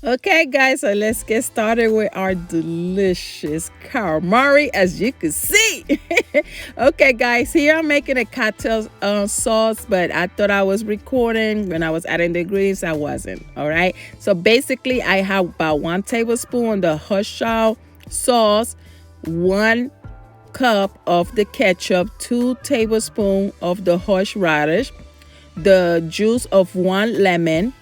Okay, guys, so let's get started with our delicious calamari, as you can see. Okay, guys, here I'm making a cocktail sauce, but I thought I was recording when I was adding the ingredients. I wasn't. All right, so basically, I have about 1 tablespoon of the Hacer sauce, 1 cup of the ketchup, 2 tablespoons of the horseradish, the juice of 1 lemon,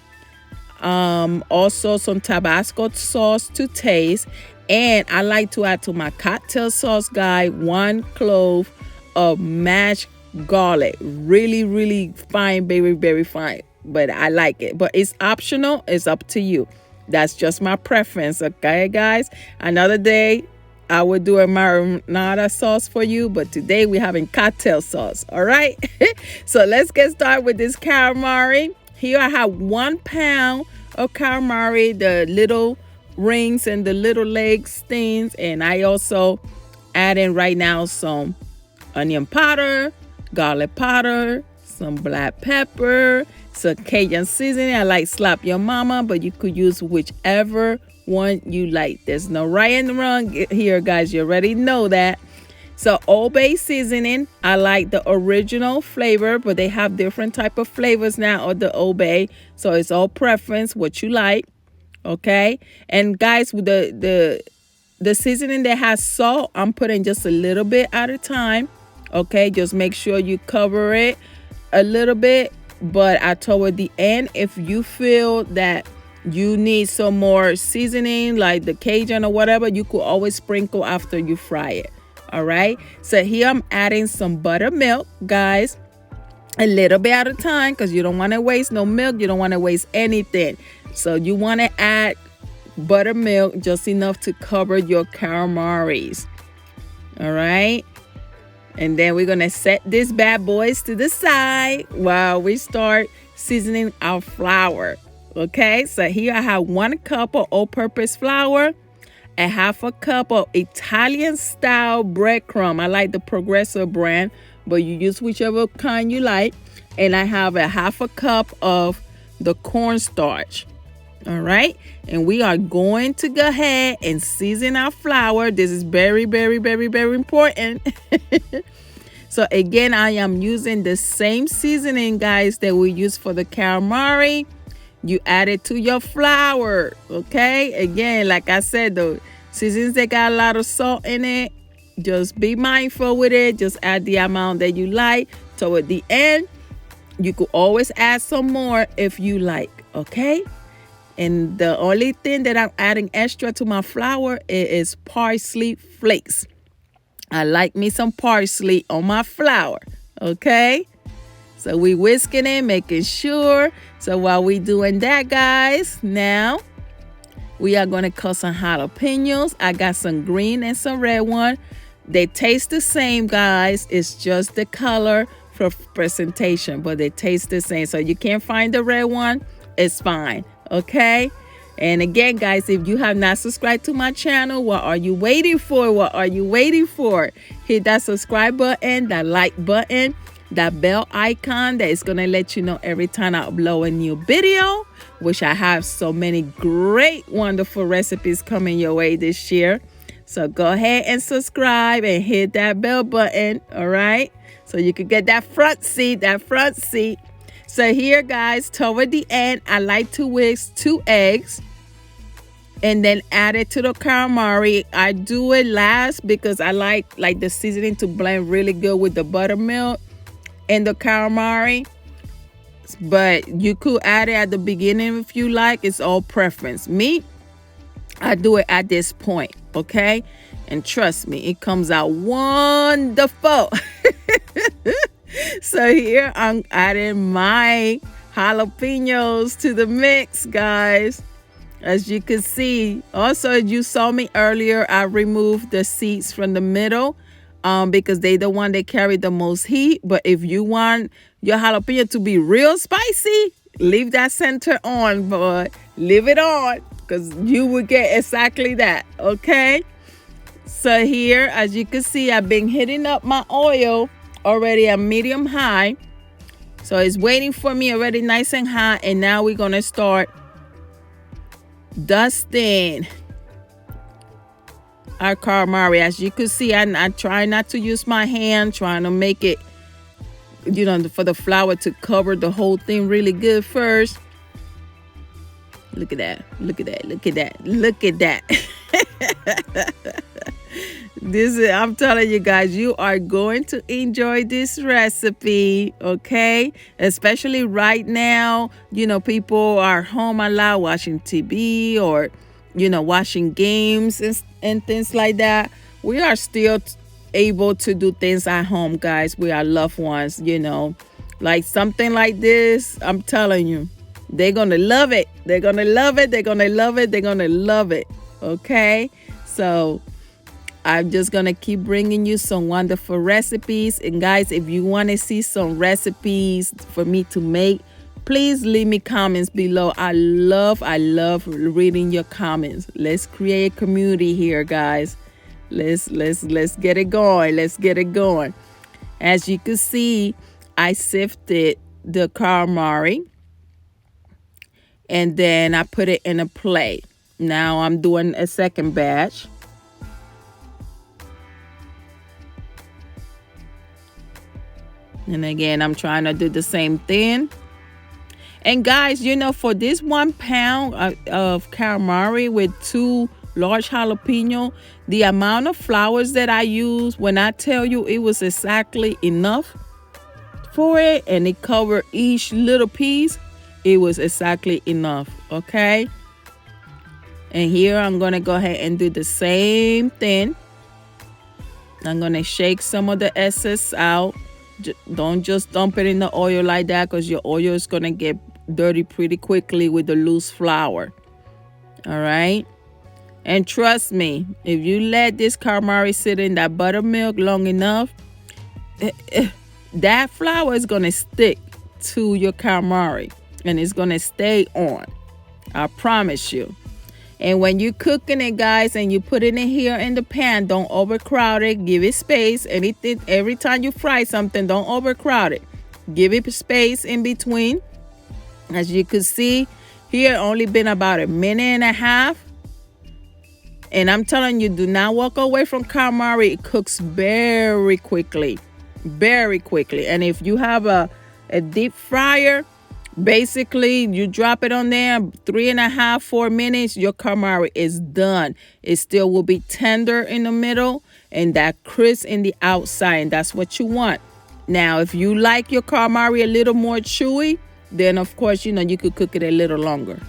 also some Tabasco sauce to taste, and I like to add to my cocktail sauce, guy, 1 clove of mashed garlic. Really, really fine, very, very fine, but I like it. But it's optional. It's up to you. That's just my preference. Okay, guys. Another day I will do a marinara sauce for you, but today we're having cocktail sauce. All right. So let's get started with this calamari. Here I have 1 pound of calamari, the little rings and the little legs things. And I also add in right now some onion powder, garlic powder, some black pepper, some Cajun seasoning. I like Slap Your Mama, but you could use whichever one you like. There's no right and wrong here, guys. You already know that. So Old Bay seasoning, I like the original flavor, but they have different type of flavors now of the Old Bay. So it's all preference, what you like. Okay. And guys, with the seasoning that has salt, I'm putting just a little bit at a time. Okay. Just make sure you cover it a little bit. But toward the end, if you feel that you need some more seasoning, like the Cajun or whatever, you could always sprinkle after you fry it. All right, so here I'm adding some buttermilk, guys, a little bit at a time, because you don't want to waste no milk. You don't want to waste anything. So you want to add buttermilk just enough to cover your calamaris. All right, and then we're going to set these bad boys to the side while we start seasoning our flour. Okay, so here I have 1 cup of all-purpose flour, a 1/2 cup of Italian style breadcrumb. I like the Progresso brand, but you use whichever kind you like. And I have a 1/2 cup of the cornstarch. All right, and we are going to go ahead and season our flour. This is very, very, very, very important. So again, I am using the same seasoning, guys, that we use for the calamari. You add it to your flour. Okay, again, like I said, the seasons that got a lot of salt in it, just be mindful with it. Just add the amount that you like. So at the end, you could always add some more if you like. Okay, and the only thing that I'm adding extra to my flour is parsley flakes. I like me some parsley on my flour. Okay, so we whisking it, making sure. So while we doing that, guys, now we are going to cut some jalapeños. I got some green and some red one. They taste the same, guys. It's just the color for presentation, but they taste the same. So you can't find the red one, it's fine. Okay. And again, guys, if you have not subscribed to my channel, what are you waiting for? What are you waiting for? Hit that subscribe button, that like button, that bell icon that is going to let you know every time I upload a new video, which I have so many great, wonderful recipes coming your way this year. So go ahead and subscribe and hit that bell button. All right. So you can get that front seat, So here, guys, toward the end, I like to whisk 2 eggs and then add it to the calamari. I do it last because I like the seasoning to blend really good with the buttermilk and the calamari. But you could add it at the beginning if you like. It's all preference. Me, I do it at this point. Okay, and trust me, it comes out wonderful. So here I'm adding my jalapeños to the mix, guys. As you can see, also, as you saw me earlier, I removed the seeds from the middle because they the one that carry the most heat. But if you want your jalapeno to be real spicy, leave that center on, but leave it on because you will get exactly that. Okay, so here, as you can see, I've been heating up my oil already at medium high. So it's waiting for me already nice and hot. And now we're going to start dusting our calamari. As you can see, I try not to use my hand, trying to make it, for the flour to cover the whole thing really good first. Look at that. Look at that. Look at that. Look at that. I'm telling you guys, you are going to enjoy this recipe, okay? Especially right now, people are home a lot watching TV or, watching games and things like that. We are still able to do things at home, guys, with our loved ones, like something like this. I'm telling you, they're going to love it. They're going to love it. They're going to love it. They're going to love it, okay? So I'm just going to keep bringing you some wonderful recipes. And guys, if you want to see some recipes for me to make, please leave me comments below. I love reading your comments. Let's create a community here, guys. Let's get it going. Let's get it going. As you can see, I sifted the calamari and then I put it in a plate. Now I'm doing a second batch. And again, I'm trying to do the same thing. And guys, for this 1 pound of calamari with 2 large jalapeno, the amount of flours that I use, when I tell you it was exactly enough for it, and it covered each little piece, it was exactly enough, okay? And here I'm going to go ahead and do the same thing. I'm going to shake some of the excess out. Don't just dump it in the oil like that, because your oil is going to get dirty pretty quickly with the loose flour. All right. And trust me, if you let this calamari sit in that buttermilk long enough, that flour is going to stick to your calamari and it's going to stay on. I promise you. And when you're cooking it, guys, and you put it in here in the pan, don't overcrowd it. Give it space. Every time you fry something, don't overcrowd it. Give it space in between. As you can see, here only been about 1.5 minutes. And I'm telling you, do not walk away from calamari. It cooks very quickly. Very quickly. And if you have a deep fryer, basically, you drop it on there, 3.5, 4 minutes, your calamari is done. It still will be tender in the middle and that crisp in the outside. And that's what you want. Now, if you like your calamari a little more chewy, then of course, you could cook it a little longer.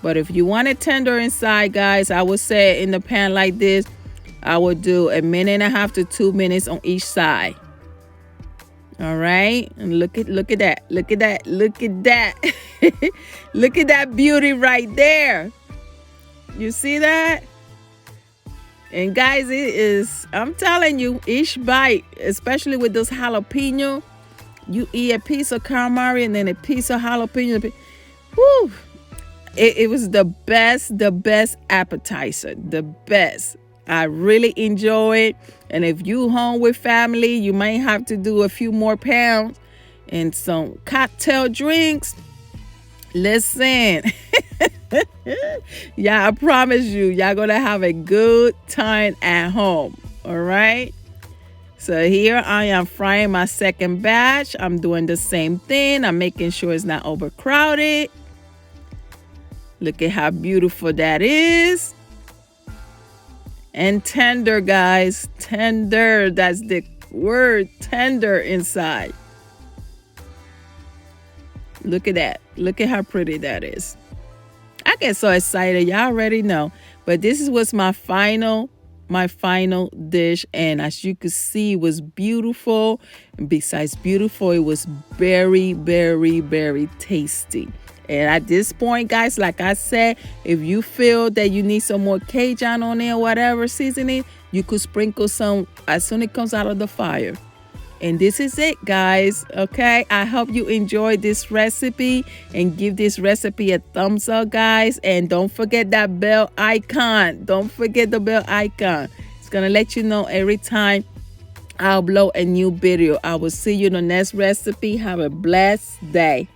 But if you want it tender inside, guys, I would say in the pan like this, I would do 1.5 minutes to 2 minutes on each side. All right, and look at that, look at that, look at that. Look at that beauty right there. You see that? And guys, it is, I'm telling you, each bite, especially with those jalapeno, you eat a piece of calamari and then a piece of jalapeno. Woo! It was the best appetizer, the best. I really enjoy it. And if you home with family, you might have to do a few more pounds and some cocktail drinks. Listen, yeah, I promise you, y'all gonna have a good time at home. All right. So here I am frying my second batch. I'm doing the same thing. I'm making sure it's not overcrowded. Look at how beautiful that is. And tender, guys. Tender. That's the word, tender inside. Look at that. Look at how pretty that is. I get so excited. Y'all already know. But this was my final dish. And as you could see, it was beautiful. And besides beautiful, it was very, very, very tasty. And at this point, guys, like I said, if you feel that you need some more Cajun on there, whatever seasoning, you could sprinkle some as soon as it comes out of the fire. And this is it, guys. Okay, I hope you enjoyed this recipe and give this recipe a thumbs up, guys. And don't forget that bell icon. Don't forget the bell icon. It's going to let you know every time I upload a new video. I will see you in the next recipe. Have a blessed day.